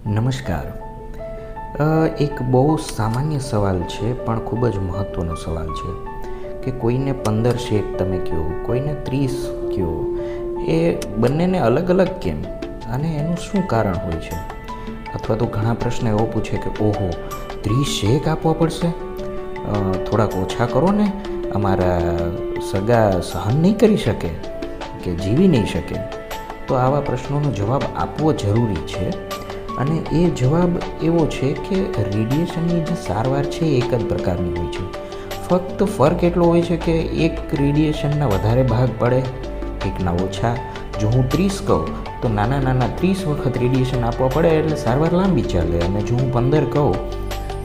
નમસ્કાર. એક બહુ સામાન્ય સવાલ છે પણ ખૂબ જ મહત્ત્વનો સવાલ છે કે કોઈને 15 શેક તમે કહો, કોઈને 30 કહો, એ બંનેને અલગ અલગ કેમ અને એનું શું કારણ હોય છે? અથવા તો ઘણા પ્રશ્ન એવો પૂછે કે ઓહો 30 શેક આપવા પડશે, થોડાક ઓછા કરો ને, અમારા સગા સહન નહીં કરી શકે કે જીવી નહીં શકે. તો આવા પ્રશ્નોનો જવાબ આપવો જરૂરી છે અને એ જવાબ એવો છે કે રેડિયેશનની જે સારવાર છે એ એક જ પ્રકારની હોય છે. ફક્ત ફરક એટલો હોય છે કે એક રેડિયેશનના વધારે ભાગ પડે, એકના ઓછા. જો હું 30 કહું તો નાના 30 વખત રેડિયેશન આપવા પડે એટલે સારવાર લાંબી ચાલે, અને જો હું 15 કહું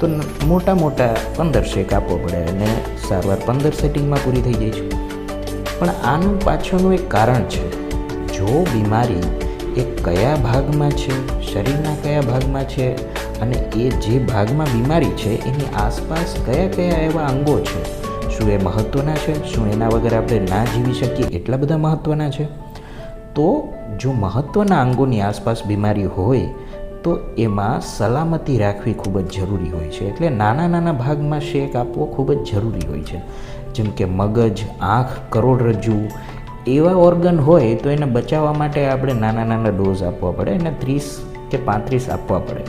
તો મોટા 15 શેક આપવો પડે અને સારવાર 15 સેટિંગમાં પૂરી થઈ જાય છે. પણ આનું પાછળનું એક કારણ છે. જો બીમારી એ કયા ભાગમાં છે, શરીરના કયા ભાગમાં છે, અને એ જે ભાગમાં બીમારી છે એની આસપાસ કયા એવા અંગો છે, શું એ મહત્ત્વના છે, શું એના વગર આપણે ના જીવી શકીએ એટલા બધા મહત્ત્વના છે? તો જો મહત્ત્વના અંગોની આસપાસ બીમારી હોય તો એમાં સલામતી રાખવી ખૂબ જ જરૂરી હોય છે. એટલે નાના ભાગમાં શેક આપવો ખૂબ જ જરૂરી હોય છે. જેમ કે મગજ, આંખ, કરોડરજ્જુ એવા ઓર્ગન હોય તો એને બચાવવા માટે આપણે નાના ડોઝ આપવા પડે અને 30 કે 35 આપવા પડે.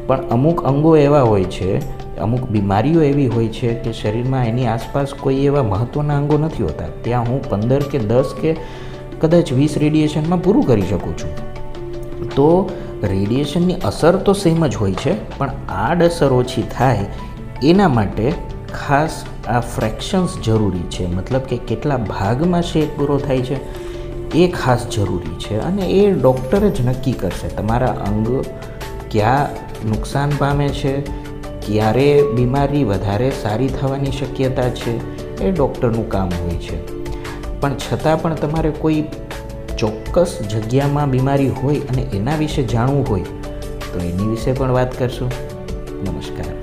પણ અમુક અંગો એવા હોય છે, અમુક બીમારીઓ એવી હોય છે કે શરીરમાં એની આસપાસ કોઈ એવા મહત્ત્વના અંગો નથી હોતા, ત્યાં હું 15 કે 10 કે કદાચ 20 રેડિયેશનમાં પૂરું કરી શકું છું. તો રેડિયેશનની અસર તો સેમ જ હોય છે, પણ આડઅસર ઓછી થાય એના માટે ખાસ આ ફ્રેક્શન્સ જરૂરી છે. મતલબ કે કેટલા ભાગમાં શેક પૂરો થાય છે એ ખાસ જરૂરી છે, અને એ ડૉક્ટર જ નક્કી કરશે. તમારા અંગ ક્યાં નુકસાન પામે છે, ક્યારે બીમારી વધારે સારી થવાની શક્યતા છે, એ ડૉક્ટરનું કામ હોય છે. પણ છતાં પણ તમારે કોઈ ચોક્કસ જગ્યામાં બીમારી હોય અને એના વિશે જાણવું હોય તો એની વિશે પણ વાત કરશું. નમસ્કાર.